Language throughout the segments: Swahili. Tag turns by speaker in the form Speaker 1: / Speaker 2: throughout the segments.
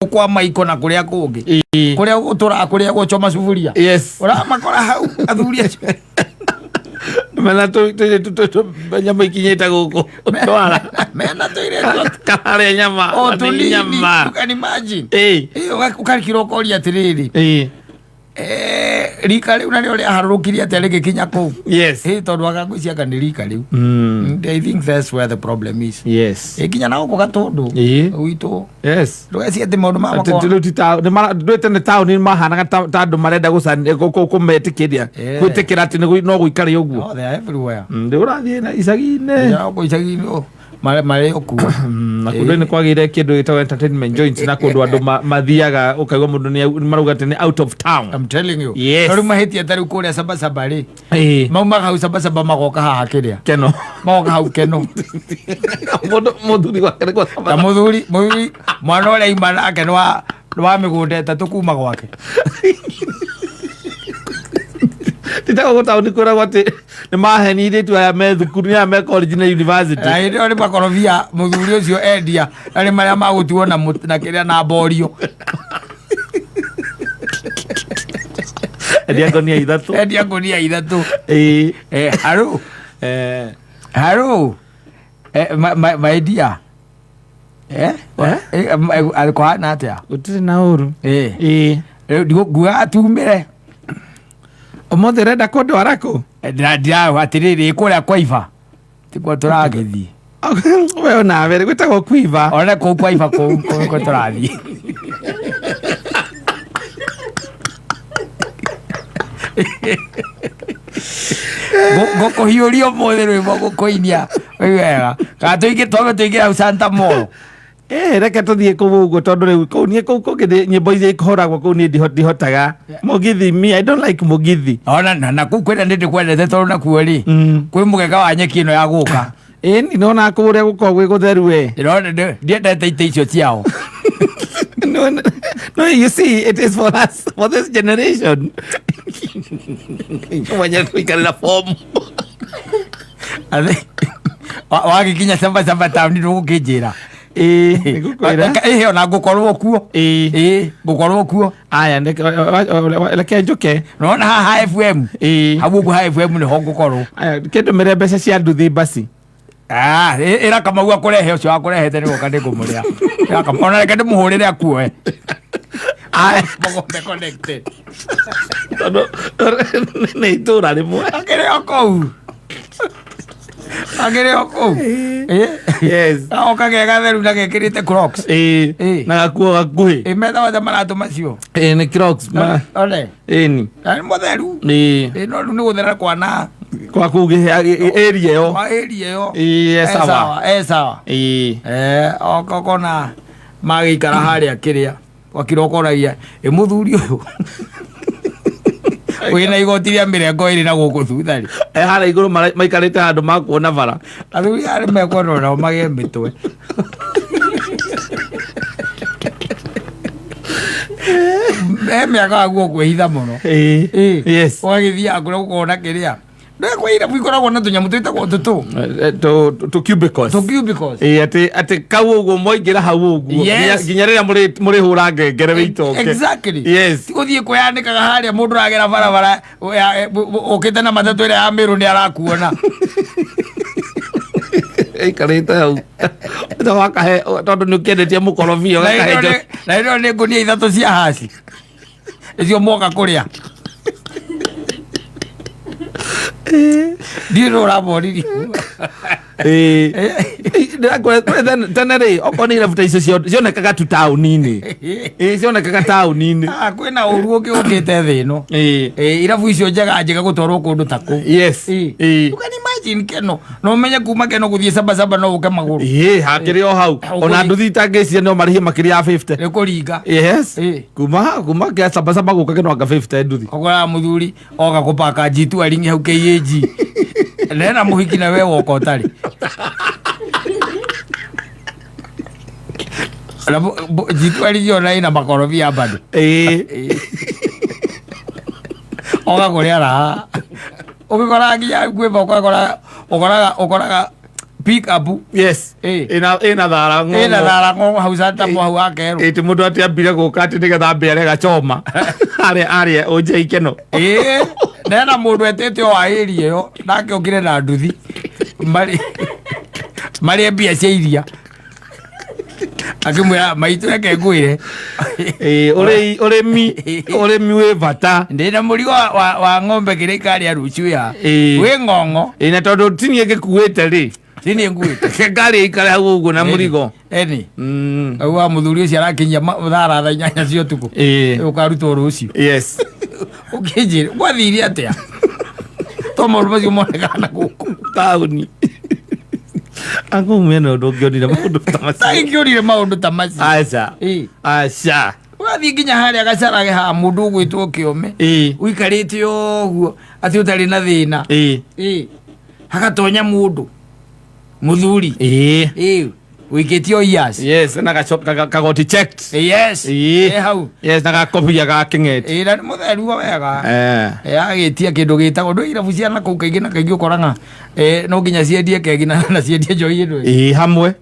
Speaker 1: kwa maiko na kuria kungi kuria utura kuria guchoma sufuria ora makora hau athuria
Speaker 2: mena to nyama ikinyeta guku twara
Speaker 1: mena to ile
Speaker 2: kare nyama
Speaker 1: o nyama you can imagine ukarikira ukori atiriri rika riu nari uri harukiria atere kinya ku tondu agagucia kana rika riu I think that's where the problem is kinya na uko gatundu witu ndugeci ati maundu ma mako
Speaker 2: ndwete ne town ni mahana ta andu marenda kumetikiria kwitikira ati no guikari uguo
Speaker 1: they are everywhere
Speaker 2: ndurathie na isagi-ine
Speaker 1: ya ko isagi-ine mare okuwa
Speaker 2: na kundu ni kwagire kindu gitwa entertainment joints na kundu andu mathiaga ukaigwa mundu ni maruga ati ni out of town.
Speaker 1: I'm telling you tori mahetia tari kuria Sabasaba ri mauma hau Sabasaba magoka haha kiria
Speaker 2: keno
Speaker 1: magoka hau keno
Speaker 2: muthuri gwake ni kwa Sabasaba
Speaker 1: muthuri mwana ule imana ake nwa migundete tukuma gwake
Speaker 2: tita gota ni kura gwate ni maheni ire tu aya me thukuru ya me college na university
Speaker 1: ire ori makorobia muthuri ucio endia ari maria magutuo na kiria na borio
Speaker 2: endia ngonia ithatu
Speaker 1: haru my dear alikuwa na atia
Speaker 2: utire na uru
Speaker 1: ndiguga atumire
Speaker 2: omothe renda kundwara ku
Speaker 1: ndia atiriri kuria kwa iva tikuo turagithi
Speaker 2: we ona vere gwitagwo kwiva
Speaker 1: ona ku kwa iva ku turathi goko hiurio mothe rwi mogo koinia wega ka tuingi tuingira Santa Mall
Speaker 2: reke tuthie kuu uguo tondu riu kuu nie kuu kungi nyimbo iria ikoragwo kuu nie ndihotaga mugithi I don't like mugithi
Speaker 1: ona na kuu kwenda ndi kwendete tondu nakuo ri kwi mugega wa nyeki ino ya guka
Speaker 2: ni nona kuria guko gwi gutheru we
Speaker 1: ndire ndiendete ite icio ciao
Speaker 2: no you see it is for us for this generation wanya kuikarira form
Speaker 1: wagikinya Sabasaba town ndugukinjira ona ngukorwo kuo ngukorwo kuo
Speaker 2: aya reke njuke
Speaker 1: nona haha FM hau ugu haha FM niho ngukorwo
Speaker 2: aya kindu mere mbeca cia nduthi basi
Speaker 1: ira Kamau akurehe ucio akurehete ni goka ndingumuria ona reke ndimuhurire akuoe mogombe connected
Speaker 2: ni itura rimwe
Speaker 1: agere oko okagega theru na gekirite Crocs
Speaker 2: na gakuo gakuhi
Speaker 1: metha wa maratu macio
Speaker 2: ni Crocs
Speaker 1: ole
Speaker 2: ni
Speaker 1: motheru no ni guthera kwana
Speaker 2: kwa kuge area yo
Speaker 1: sawa okona magikara haria kiria wakirokoragia muthuri uyu wina igoti ria mirengo iri na guku thuthari
Speaker 2: hara iguru maikarite handu makuona bara
Speaker 1: athuri ari mekuona nao magie mitwe miaka guo kwihitha muno wagithia kuria gukona kiria ndekwaira bwikoragwo na tunyamu twitagwo tutu
Speaker 2: to cubicles ati kau uguo moingira hau uguo nginya riria muri hura ngengere wiitoke
Speaker 1: exactly tiguthie kwiyandikaga haria mundu ragera barabara ukite na matatu ira ya miru ni arakuona
Speaker 2: ikarite hau ita wakahe tondu ni ukiendetie mukorobia gakahe
Speaker 1: na ino ni ngunia ithatu cia haci icio moka kuria ndiro rabori tena ri okoni irabuta icio cionekaga tu tauni-ini cionekaga tauni-ini kwina uru ukite thi ino irabu icio njega gutwarwo kundu ta ku you can imagine keno no menye kuma keno guthie Sabasaba no uke maguru
Speaker 2: hakiri o hau ona nduthi itangiciria no marihi makiri ya 50
Speaker 1: ni kuringa
Speaker 2: kuma kia Sabasaba guka keno anga 50 nduthi
Speaker 1: ogora muthuri oga kupaka jitu aringi hau KAG nena muhiki na we woko utari jitu aliona ina makorobia bado oga kuria ra ukikora nginya kwimba ukoraga pick up.
Speaker 2: Yes. Ina thara ngo.
Speaker 1: Ina thara ngo hausata mwa wakero.
Speaker 2: Iti mundu ati ambire gukati nigetha mbere gachoma. Ari oje ikeno.
Speaker 1: Nena mundu etete o airi yo nake okire na nduthi. Mari mbia cia iria. Akimwira maitu yake ngwire. Urimi we bata. Ndina murigo wa ng'ombe kirikari ya ruchu ya. We ng'ong'o. Na tondu tini ngikuite ri. Tini nguite. Ngari ikare hau uguo na murigo. Wa muthuri ucio arakinyia thara thaa 8 cia utuku. Ukaruta rucio. Yes. Ukijire gwathiri atia. Tomo rucio monekana guku tauni. Aku meno ndongionire maundu ta macio. Ngionire maundu ta macio. Aca. Wathi nginya haria gacarage ha mundu gwitwo kiome. Uikarite uguo ati utari na thina. Hagatonya mundu. Muthuri. Wiketio years. Yes, na kagoti checked. Yes. Hau. Yes, na gakopia ga kingeti. Na mutheru wega. Agitia kindu gitagwo ndu irabu ciana kuu kaingi na kaingi ukoranga no nginya ciendie kegi na ciendie njoi ndu. Hamwe.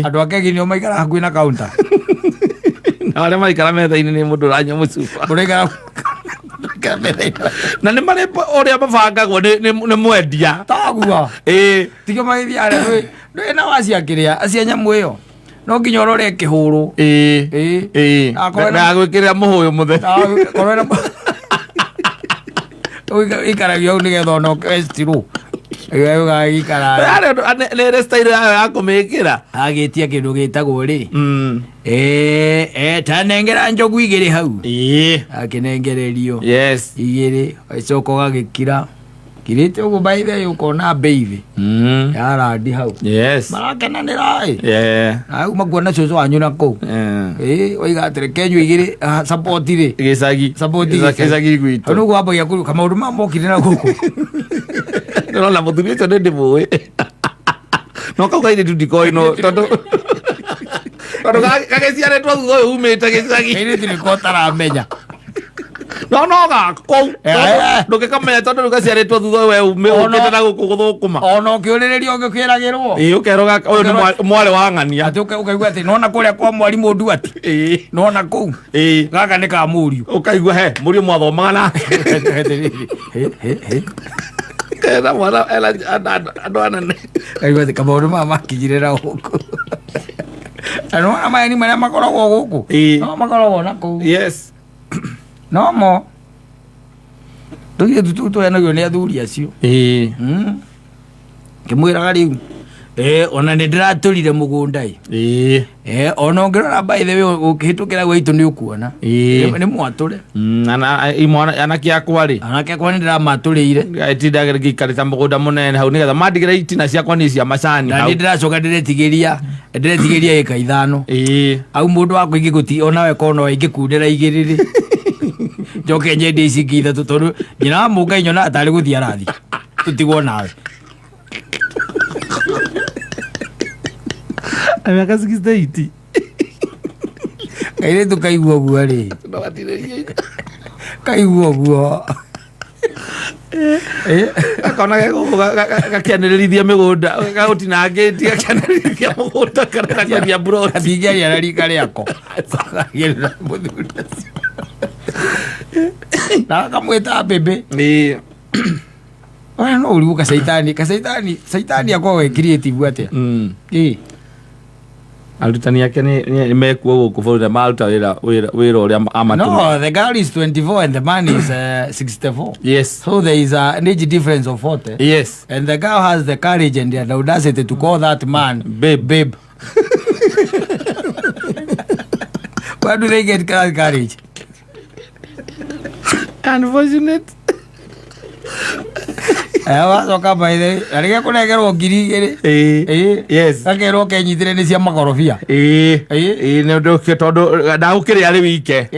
Speaker 1: Andu akegi nio maikara hakuhi na counter. Na wale maikara metha-ini ni mundu ranyo mucuba. Murekara na nä marä å rä a mabangagwo nä mwendia taguo tigä magä arä ndå na waciakä rä a acia nyamå ä yo no nginya å rore kä hå rå nagwä kä rä ra må hå yå må the ikaragio au nä getha ona å nä style ya kå mä kä ra agä tia kä ndå gä tagwo rä tanengera njogu igä rä hau akä nengererio igä rä acoka å gagä kira kirä te å guo baithe å kona mbeithi yarandi hau marakenanä ra au makuona cåcå wanyu na kå u waiga atä re kenyå igä rä sapoti rä gäcagi gwitå nä guo wambagia kå ruka maå ndå mamokire na gå kå nona må thuri å cio nä ndä må ä no kau kairä tu ndikoä no tondå gagäciarä two thutha å yå umä te gä cagi kairä tu nä ko taramenya no gakou ndå gä kamenya tondå rä u gaciarä two thutha we umä å kä te na gå kå gå thå kå ma ona å kä å rä rä ria å gä kä ragä rwo å kerwo å yå nä mwarä wa ng'ania atä å kaigua atä nona kå rä a kwa mwarimå nduati nona kå u gaka nä ka må riå å kaigua he må riå mwathomaga nake na mwana andå anene kaigua atä kamaå ndå maya makinyirä ra gå kå nona maya ni marä a makoragwo gå kå no makoragwo na kå u nomo tå tåenagio nä athuri acio kä mwä raga rä u ona nä ndä ratå rire må gå nda ona å ngä rora baithe å kä hä tå kä ra gwaitå nä å kuona nä mwatå re anake akwa rä nä ndä ramatå rä ire tindagä gäikarä ta må gå nda må nene hau nä getha mandigä ra itina ciakwa nä cia macani na nä ndä racoka ndä retigä ria ä ka 5 au må ndå wakwa ingä gå ti ona wekona waingä kundä ra igä rä rä njoke nyende ici ngä ithatå tondå nyina wa må ngai nyona atarä gå thiä arathi tå tigwo nawe miaka 68 kairä tå kaigua guo rä kaigua guo akona gakianä rä rithia mä gå nda gagå tinangä tie gakianä rä rithia må gå nda karekaria mbrogathingiaria na rika rä ako må thuri acio na kamwä ta mbä ona no å rigu kacaitani akoragwo e creative atä arutani ake nä mekuo gå kå bå rå re maruta wä ra å rä a amatå no the girl is 24 and the man is 64 yes so there is an age difference of 40 yes and the girl has the courage and the audacity to call that man babe where do they get courage unfortunate wacoka baithe arä gä a kå nengerwo 2,000 yes gakerwo kenyitä re nä cia makorobia tondå ndagå kä rä a rä wike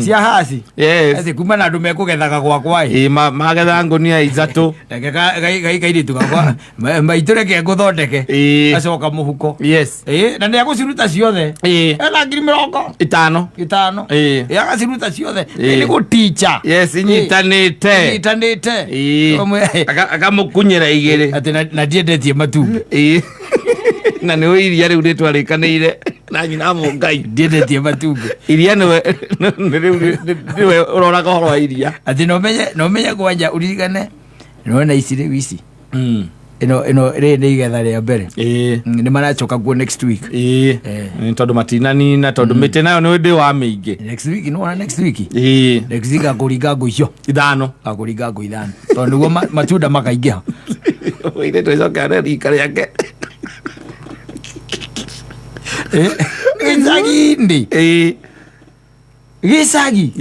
Speaker 1: cia haci atä kuma na andå mekå gethaga gwakwa magetha ngonia ithatå kairä tu gakwa maitå reke ngå thondeke acoka må huko na nä agå ciruta ciothe ena 50,000 agaciruta ciothe nä gå ticha inyitanä te
Speaker 2: akamukunyira igiri
Speaker 1: ati na ndiendetie matumbĩ
Speaker 2: na nä iria rä u rä twarä kanä na nyina må ngai
Speaker 1: ndiendetie matumbĩ
Speaker 2: iria nä å roraga horo wa iria
Speaker 1: ati no menye kwanja uririkane nona ici rä u ici ino rä nä igetha rä a mbere nä maracoka kuo next week
Speaker 2: tondå matinanina tondå mä tä nayo nä ndä wa mä ingä
Speaker 1: next week akå ringa ngå icio
Speaker 2: ithano
Speaker 1: akå ringa ngå ithano tondå nä guo matunda makaingä ha
Speaker 2: ire twä cokera rika rä ake
Speaker 1: gäcagi-inä gäcagi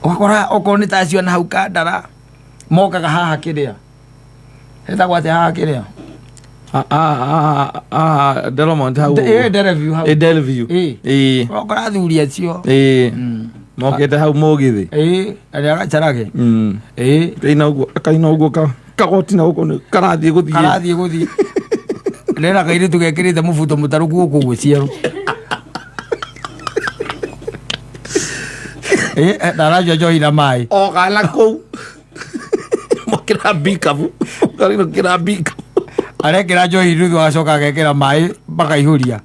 Speaker 1: ũgakora okorwo nä tacio na hau Kandara mokaga haha kä rä a etagwo atä haha kä rä a
Speaker 2: Delmont hau Delview
Speaker 1: ũgakora athuri acio
Speaker 2: mokĩte hau mũgĩthĩ
Speaker 1: arĩa agacarage
Speaker 2: kaina ũguo kagoti na gũkũ karathiĩ
Speaker 1: gũthiĩ rera kairĩtu gekĩrĩte mũbuto mũtarũku gũkũ gwĩciarwo ndarajua njohi na maĩ
Speaker 2: ogala kũu mokĩra mbikabu karinũkĩra mbikabu
Speaker 1: arekĩra njohi ruthu agacoka agekĩra maĩ makaihũria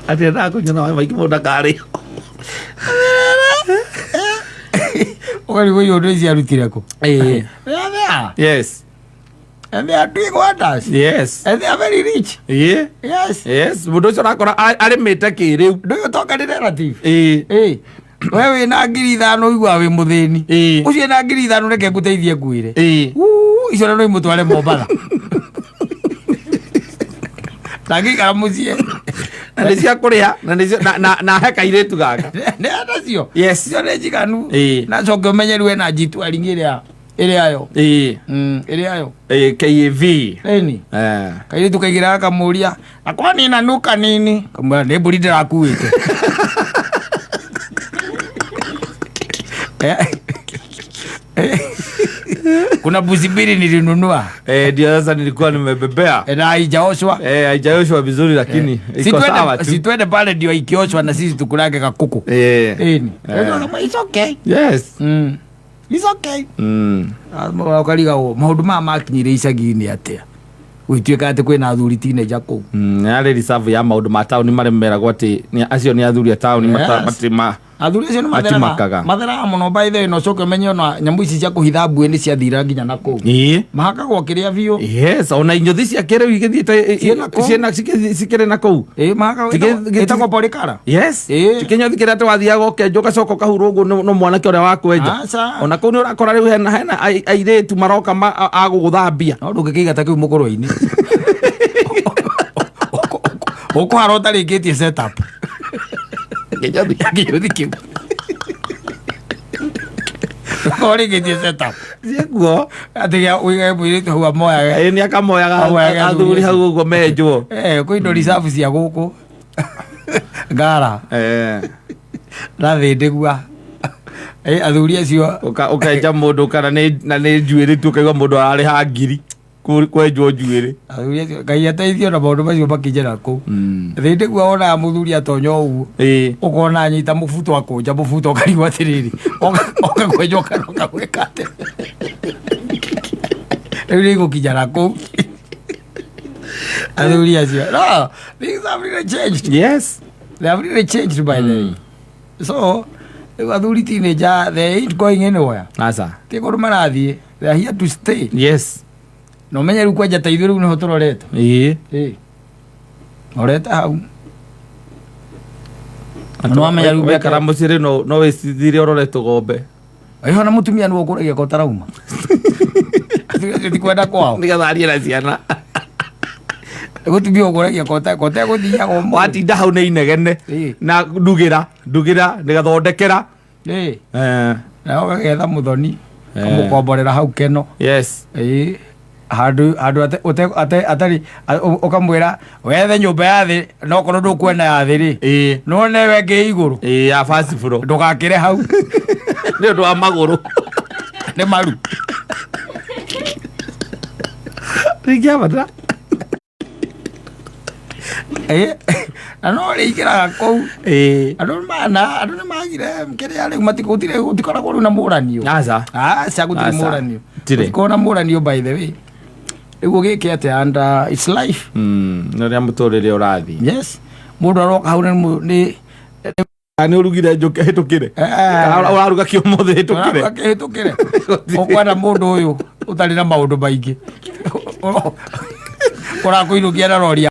Speaker 2: atĩ endaga kũnyua maĩ maingĩ mũndũ ndakarĩ
Speaker 1: ũkarigwo iũndũ ici arutire kũ
Speaker 2: yes
Speaker 1: and they are doing wonders and they are very rich
Speaker 2: yes mũndũ ũcio ũrakora arĩmĩte kĩrĩu
Speaker 1: ndũgĩtoka nĩ relative we wĩna 5,000 ũigua wĩ mũthĩni ũcio ena 5,000 reke ngũteithie ngwĩre icio na no imũtware Mombatha ndangĩikara mũciĩ
Speaker 2: na nĩ cia kũrĩa na he kairĩtu gaka
Speaker 1: nĩ anacio icio nĩ njiganu na coke ũmenye rĩu ena G-Touring ĩrĩa yo
Speaker 2: KAV
Speaker 1: kairĩtu kaigĩraga kamũria akwa nĩ nanuka nini kamwĩra nĩ mbũri ndĩrakuĩte kuna buzi mbili nilinunua
Speaker 2: ndio sasa nilikuwa nimebebea
Speaker 1: na haijaoshwa
Speaker 2: haijaoshwa vizuri lakini iko sawa tu
Speaker 1: sitwende pale ndio ikioshwa na sisi tukulage kakuku it's okay it's okay ukariga maundu maya makinyire icagi-inĩ atia gwĩtuĩka atĩ kwĩna athuri teenager kũu
Speaker 2: arĩ reserve ya maũndũ ma taũni marĩa meragwo atĩ acio nĩ athuri a taũni
Speaker 1: athuri acio nĩ matheraga mũno by the way, no coke ũmenye ona nyamũ ici cia kũhitha mbuĩ nĩ ciathira nginya na kũu mahakagwo kĩrĩa biũ
Speaker 2: ona inyothi cia kĩrĩu igĩthiĩte cikĩrĩ na kũu
Speaker 1: ĩtagwo polikara
Speaker 2: kĩnyothi kĩrĩa atĩ wathiaga ũkenja ũgacoka ũkahurwo ũguo no mwanake ũrĩa wakwenja ona kũu nĩ ũrakora rĩu hena airĩtu maroka agũgũthambia
Speaker 1: no ndũngĩkĩiga ta kĩu mũkũrũ-inĩ ũkũhara ũtarĩkĩtie setup kĩnyothi kĩu ũrĩkĩtie setup
Speaker 2: ciaguo
Speaker 1: atĩ ũigae mũirĩtu hau amoyaga
Speaker 2: nĩ akamoyaga athuri hau ũguo menjwo
Speaker 1: kwĩ indo reserve cia gũkũ ngara na thĩndĩgua athuri acio
Speaker 2: ũkenja mũndũ kana na nĩ njuĩrĩ tu ũkaigua mũndũ ararĩha 1,000 kwenjwo njuĩrĩ
Speaker 1: athuri acio Ngai ateithio na maũndũ macio makĩnjĩra kũu thĩndĩgua wonaga mũthuri atonya ũguo ũkona anyita mũbuto akũnja mũbuto ũkarigwo atĩrĩrĩ ũkakwenjwo kana ũkagwĩka atĩ rĩu nĩ igũkinya na kũu athuri acio no things have really changed they have really changed by the way so athuri teenager they ain't going anywhere ti kũndũ marathiĩ they are here to stay no menye rĩu kwenja ta ithuĩ rĩu nĩho tũrorete orete hau no amenya rĩu
Speaker 2: wekara mũciĩ rĩu no wĩcithire ũrore tũgombe
Speaker 1: ĩho na mũtumia nĩwe ũkũragia ko tarauma tikwenda kwao
Speaker 2: nĩgetha arie na ciana
Speaker 1: gũtumia ũkũragia kote gũthiaga
Speaker 2: watinda hau nĩ inegene na ndugĩra nĩgathondekera
Speaker 1: na ũgagetha mũthoni kamũkomborera hau keno handũ atarĩ ũkamwĩra wethe nyũmba ya thĩ no korwo ndũkwenda ya thĩ rĩ no newe ngĩ igũrũ
Speaker 2: ya first floor
Speaker 1: ndũgakĩre hau
Speaker 2: nĩ ũndũ wa magũrũ
Speaker 1: nĩ maru
Speaker 2: ringĩabata
Speaker 1: na no ri ikiraga kou andu nĩ magire kĩrĩa rĩu gũtikoragwo rĩu na mũranio aca gũtirĩ mũranio gũtikorwo na mũranio by the way rĩu gĩkĩ atĩ and it's life
Speaker 2: rĩrĩa mũtũrĩre ũrathiĩ
Speaker 1: yes mũndũ aroka hau nĩ
Speaker 2: nĩ ũrugire njũkĩ hĩtũkĩre ũraruga kĩũmũthĩ
Speaker 1: hĩtũkĩre ũkwenda mũndũ ũyũ ũtarĩ na maũndũ maingĩ ũrakũinũkia na rori